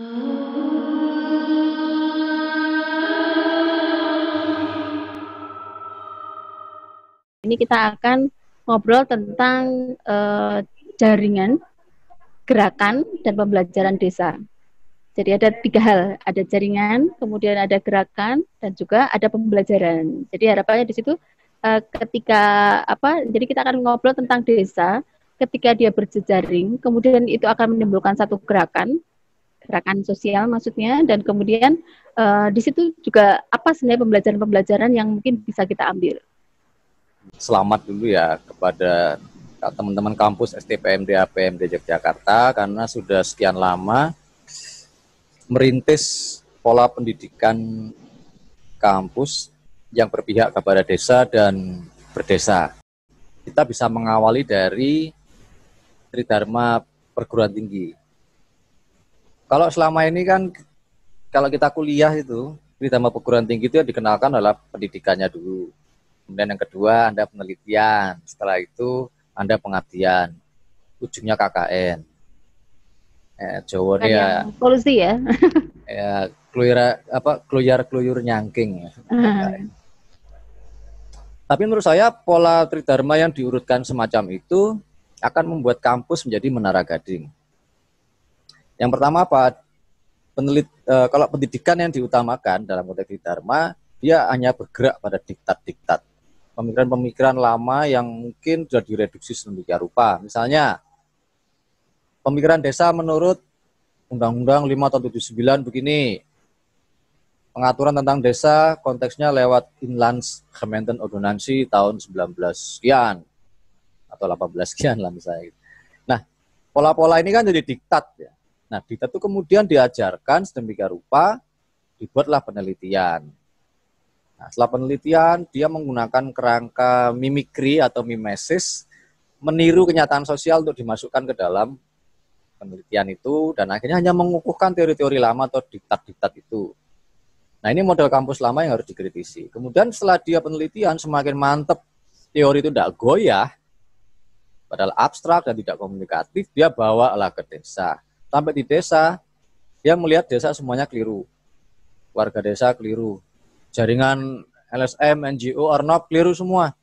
Ini kita akan ngobrol tentang jaringan, gerakan, dan pembelajaran desa. Jadi ada 3 hal, ada jaringan, kemudian ada gerakan, dan juga ada pembelajaran. Jadi harapannya di situ ketika jadi kita akan ngobrol tentang desa, ketika dia berjejaring, kemudian itu akan menimbulkan satu gerakan sosial maksudnya, dan kemudian di situ juga apa sebenarnya pembelajaran-pembelajaran yang mungkin bisa kita ambil. Selamat dulu ya kepada teman-teman kampus STPMD APMD Yogyakarta karena sudah sekian lama merintis pola pendidikan kampus yang berpihak kepada desa dan berdesa. Kita bisa mengawali dari Tridharma perguruan tinggi. Kalau selama ini kan kalau kita kuliah itu Tridharma perguruan tinggi itu yang dikenalkan adalah pendidikannya dulu. Kemudian yang kedua, Anda penelitian. Setelah itu, Anda pengabdian. Ujungnya KKN. Jawa ya. Polusi ya. Ya, kluyur nyangking. Tapi menurut saya, pola Tridharma yang diurutkan semacam itu akan membuat kampus menjadi menara gading. Yang pertama apa? Kalau pendidikan yang diutamakan dalam konteks Tridharma, dia hanya bergerak pada diktat-diktat. Pemikiran-pemikiran lama yang mungkin sudah direduksi sedemikian rupa. Misalnya, pemikiran desa menurut Undang-Undang 5 tahun 79 begini, pengaturan tentang desa konteksnya lewat Inlands Gemeentenordonnansie tahun 19 sekian, atau 18 sekian lah misalnya. Nah, pola-pola ini kan jadi diktat ya. Nah, diktat itu kemudian diajarkan sedemikian rupa, dibuatlah penelitian. Nah, setelah penelitian, dia menggunakan kerangka mimikri atau mimesis, meniru kenyataan sosial untuk dimasukkan ke dalam penelitian itu, dan akhirnya hanya mengukuhkan teori-teori lama atau diktat-diktat itu. Nah, ini model kampus lama yang harus dikritisi. Kemudian setelah dia penelitian, semakin mantap, teori itu tidak goyah, padahal abstrak dan tidak komunikatif, dia bawalah ke desa. Sampai di desa, dia melihat desa semuanya keliru. Warga desa keliru. Jaringan LSM, NGO, ORNOP keliru semua.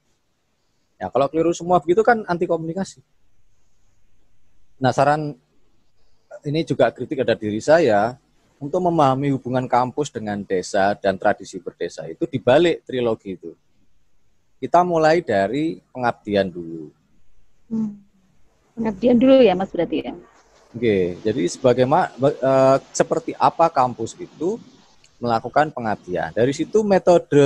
Ya, kalau keliru semua begitu kan anti komunikasi. Nah, saran ini juga kritik ada diri saya untuk memahami hubungan kampus dengan desa dan tradisi berdesa itu dibalik trilogi itu. Kita mulai dari pengabdian dulu. Pengabdian dulu ya, Mas, berarti ya. Oke, jadi seperti apa kampus itu melakukan pengabdian. Dari situ metode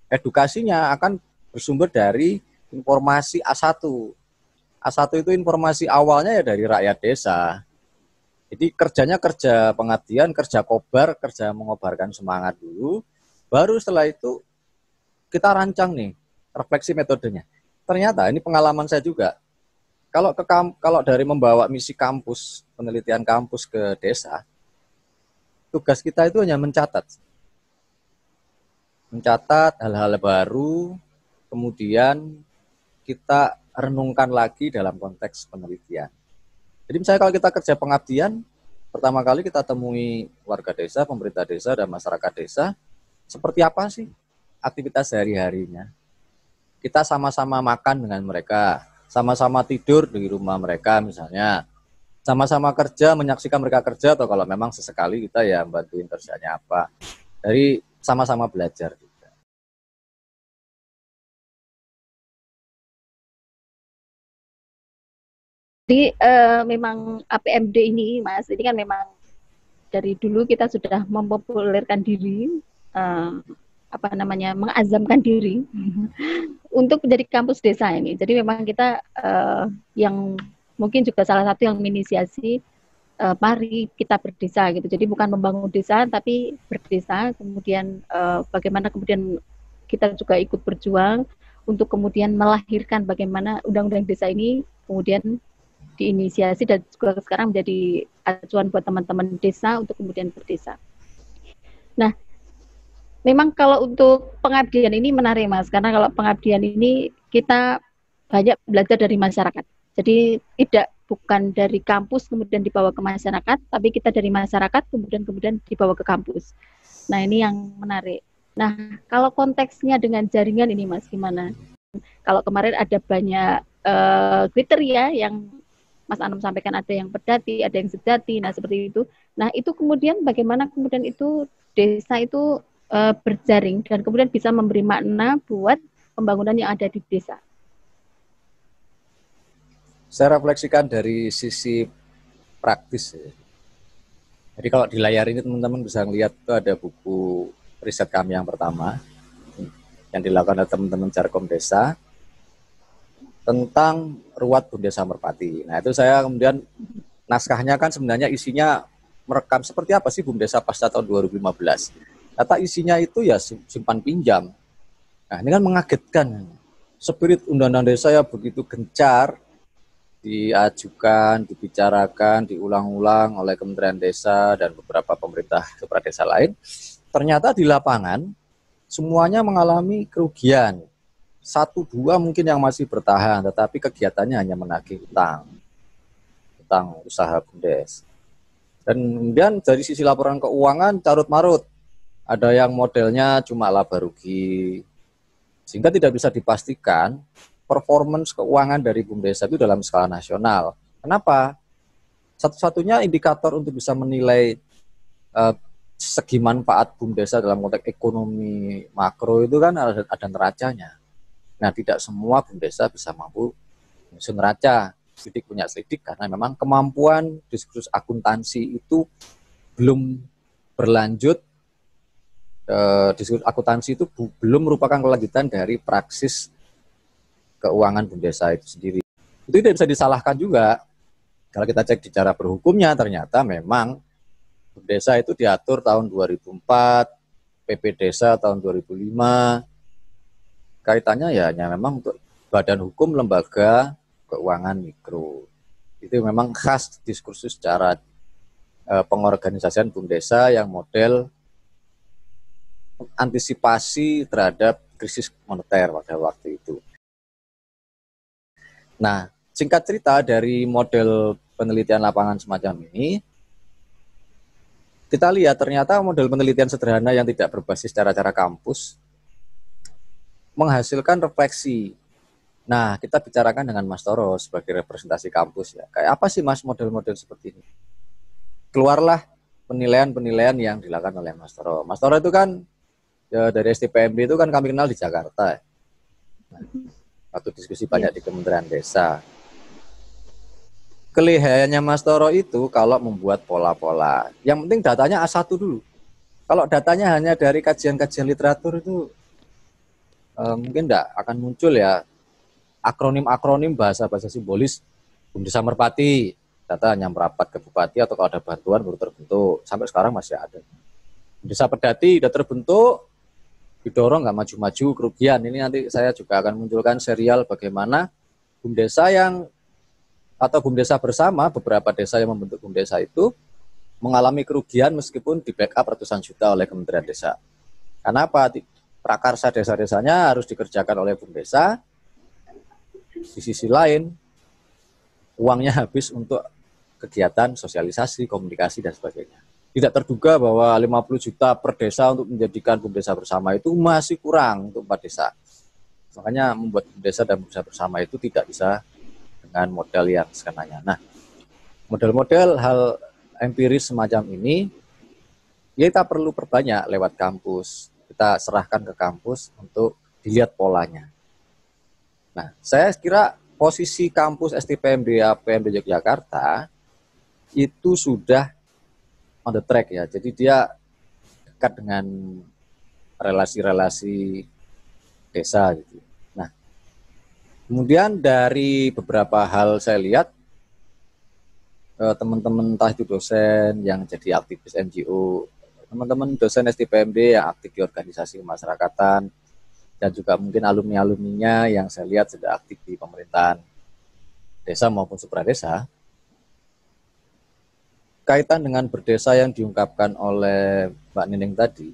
edukasinya akan bersumber dari informasi A1. A1 itu informasi awalnya ya dari rakyat desa. Jadi kerjanya kerja pengabdian, kerja kobar, kerja mengobarkan semangat dulu. Baru setelah itu kita rancang nih refleksi metodenya. Ternyata ini pengalaman saya juga. Kalau dari membawa misi kampus, penelitian kampus ke desa, tugas kita itu hanya mencatat hal-hal baru, kemudian kita renungkan lagi dalam konteks penelitian. Jadi misalnya kalau kita kerja pengabdian, pertama kali kita temui warga desa, pemerintah desa, dan masyarakat desa, seperti apa sih aktivitas sehari-harinya. Kita sama-sama makan dengan mereka, sama-sama tidur di rumah mereka misalnya, sama-sama kerja, menyaksikan mereka kerja, atau kalau memang sesekali kita ya bantuin kerjanya apa. Dari sama-sama belajar juga. Jadi memang APMD ini, Mas, ini kan memang dari dulu kita sudah mempopulerkan diri, mengazamkan diri untuk menjadi kampus desa ini. Jadi memang kita yang mungkin juga salah satu yang menginisiasi mari kita berdesa gitu. Jadi bukan membangun desa tapi berdesa. Kemudian bagaimana kemudian kita juga ikut berjuang untuk kemudian melahirkan bagaimana undang-undang desa ini kemudian diinisiasi dan juga sekarang menjadi acuan buat teman-teman desa untuk kemudian berdesa. Nah, memang kalau untuk pengabdian ini menarik, Mas, karena kalau pengabdian ini kita banyak belajar dari masyarakat. Jadi tidak bukan dari kampus kemudian dibawa ke masyarakat, tapi kita dari masyarakat kemudian dibawa ke kampus. Nah, ini yang menarik. Nah, kalau konteksnya dengan jaringan ini, Mas, gimana? Kalau kemarin ada banyak kriteria yang Mas Anum sampaikan, ada yang pedati, ada yang sejati, nah seperti itu. Nah, itu kemudian bagaimana kemudian itu desa itu berjaring dan kemudian bisa memberi makna buat pembangunan yang ada di desa. Saya refleksikan dari sisi praktis. Jadi kalau di layar ini teman-teman bisa melihat itu ada buku riset kami yang pertama yang dilakukan oleh teman-teman Jarkom Desa tentang ruat Bumdesa Merpati. Nah, itu saya kemudian naskahnya kan sebenarnya isinya merekam seperti apa sih Bumdesa pasca tahun 2015. Kata isinya itu ya simpan pinjam. Nah, ini kan mengagetkan. Spirit Undang-Undang Desa ya begitu gencar diajukan, dibicarakan, diulang-ulang oleh Kementerian Desa dan beberapa pemerintah kepala desa lain. Ternyata di lapangan semuanya mengalami kerugian. 1-2 mungkin yang masih bertahan, tetapi kegiatannya hanya menagih utang usaha Bumdes. Dan kemudian dari sisi laporan keuangan carut-marut, ada yang modelnya cuma laba rugi, sehingga tidak bisa dipastikan performance keuangan dari Bumdesa itu dalam skala nasional. Kenapa? Satu-satunya indikator untuk bisa menilai segi manfaat Bumdesa dalam konteks ekonomi makro itu kan ada neracanya. Nah, tidak semua Bumdesa bisa mampu menyusun neraca. Selidik punya selidik karena memang kemampuan diskursus akuntansi itu belum berlanjut. Diskursus akuntansi itu belum merupakan kelanjutan dari praksis keuangan Bumdesa itu sendiri. Itu tidak bisa disalahkan juga. Kalau kita cek di cara berhukumnya, ternyata memang Bumdesa itu diatur tahun 2004, PP Desa tahun 2005. Kaitannya ya hanya memang untuk badan hukum lembaga keuangan mikro. Itu memang khas diskursus secara pengorganisasian Bumdesa yang model antisipasi terhadap krisis moneter pada waktu itu. Nah, singkat cerita dari model penelitian lapangan semacam ini, kita lihat ternyata model penelitian sederhana yang tidak berbasis cara-cara kampus menghasilkan refleksi. Nah, kita bicarakan dengan Mas Toro sebagai representasi kampus ya. Kayak apa sih Mas model-model seperti ini? Keluarlah penilaian-penilaian yang dilakukan oleh Mas Toro. Mas Toro itu kan ya, dari STPMD itu kan kami kenal di Jakarta. Nah, waktu diskusi banyak di Kementerian Desa. Kelihayannya Mas Toro itu kalau membuat pola-pola. Yang penting datanya A1 dulu. Kalau datanya hanya dari kajian-kajian literatur itu mungkin enggak akan muncul ya akronim-akronim bahasa-bahasa simbolis Bumdesa Merpati, data hanya merapat ke bupati atau kalau ada bantuan baru terbentuk. Sampai sekarang masih ada. Bumdesa Pedati sudah terbentuk, didorong nggak maju-maju kerugian. Ini nanti saya juga akan munculkan serial bagaimana Bumdesa atau Bumdesa bersama beberapa desa yang membentuk Bumdesa itu mengalami kerugian meskipun di backup ratusan juta oleh Kementerian Desa. Kenapa? Prakarsa desa-desanya harus dikerjakan oleh Bumdesa. Di sisi lain, uangnya habis untuk kegiatan sosialisasi, komunikasi, dan sebagainya. Tidak terduga bahwa 50 juta per desa untuk menjadikan Bumdesa bersama itu masih kurang untuk 4 desa. Makanya membuat Bumdesa dan Bumdesa bersama itu tidak bisa dengan modal yang skenanya. Nah, model-model hal empiris semacam ini, ya kita perlu perbanyak lewat kampus. Kita serahkan ke kampus untuk dilihat polanya. Nah, saya kira posisi kampus STPMD APMD Yogyakarta itu sudah on the track ya. Jadi dia dekat dengan relasi-relasi desa gitu. Nah, kemudian dari beberapa hal saya lihat teman-teman entah itu dosen yang jadi aktivis NGO, teman-teman dosen STPMD yang aktif di organisasi kemasyarakatan, dan juga mungkin alumni-alumninya yang saya lihat sudah aktif di pemerintahan desa maupun supradesa. Kaitan dengan berdesa yang diungkapkan oleh Mbak Nining tadi,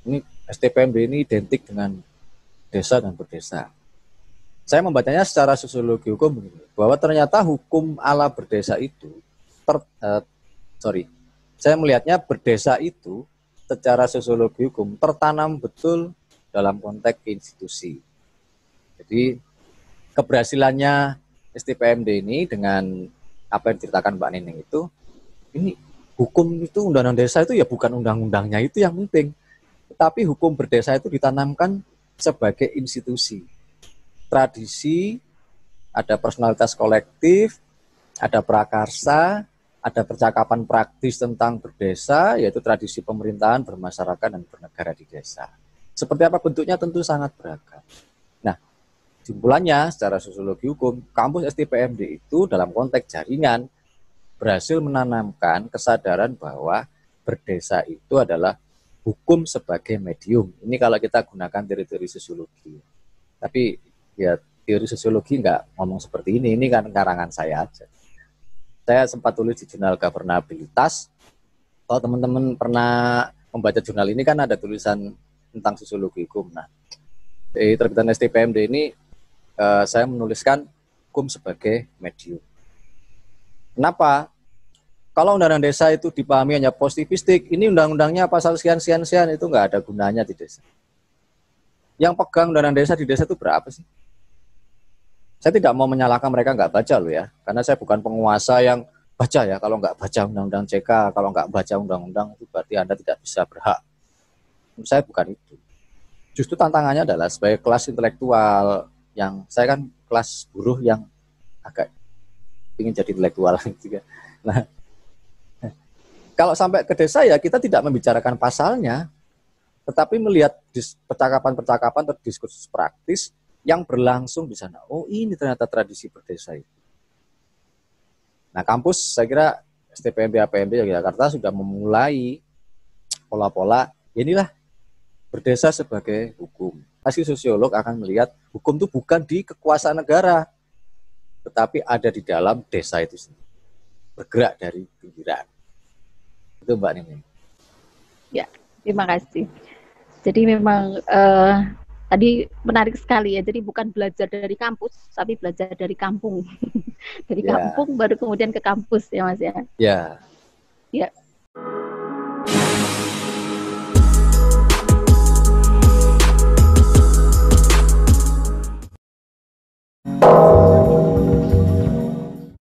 ini STPMD ini identik dengan desa dan berdesa. saya membacanya secara sosiologi hukum bahwa ternyata hukum ala berdesa itu saya melihatnya berdesa itu secara sosiologi hukum tertanam betul dalam konteks institusi. Jadi keberhasilannya STPMD ini dengan apa yang diceritakan Mbak Nining itu, ini hukum itu undang-undang desa itu ya bukan undang-undangnya itu yang penting, tetapi hukum berdesa itu ditanamkan sebagai institusi. Tradisi, ada personalitas kolektif, ada prakarsa, ada percakapan praktis tentang berdesa, yaitu tradisi pemerintahan, bermasyarakat, dan bernegara di desa. Seperti apa bentuknya tentu sangat beragam. Nah, simpulannya secara sosiologi hukum, kampus STPMD itu dalam konteks jaringan berhasil menanamkan kesadaran bahwa berdesa itu adalah hukum sebagai medium. Ini kalau kita gunakan teori-teori sosiologi. Tapi ya teori sosiologi nggak ngomong seperti ini kan karangan saya aja. Saya sempat tulis di jurnal Governabilitas. Kalau teman-teman pernah membaca jurnal ini kan ada tulisan tentang sosiologi hukum. Nah, di terbitan STPMD ini saya menuliskan hukum sebagai medium. Kenapa? Kalau undang-undang desa itu dipahami hanya positivistik, ini undang-undangnya pasal sekian itu nggak ada gunanya di desa. Yang pegang undang-undang desa di desa itu berapa sih? Saya tidak mau menyalahkan mereka nggak baca loh ya, karena saya bukan penguasa yang baca ya. Kalau nggak baca undang-undang CK, kalau nggak baca undang-undang itu berarti Anda tidak bisa berhak. Saya bukan itu. Justru tantangannya adalah sebagai kelas intelektual yang saya kan kelas buruh yang agak ingin jadi intelektual juga. Nah, kalau sampai ke desa ya kita tidak membicarakan pasalnya, tetapi melihat percakapan-percakapan atau diskursus praktis yang berlangsung di sana. Oh, ini ternyata tradisi berdesa itu. Nah, kampus saya kira STPMB APMB Yogyakarta sudah memulai pola-pola inilah berdesa sebagai hukum. Pasti sosiolog akan melihat hukum itu bukan di kekuasaan negara, tetapi ada di dalam desa itu sendiri. Bergerak dari pinggiran. Itu Mbak Nining. Ya, terima kasih. Jadi memang tadi menarik sekali ya. Jadi bukan belajar dari kampus, tapi belajar dari kampung. Dari kampung baru kemudian ke kampus ya Mas ya. Ya. Ya.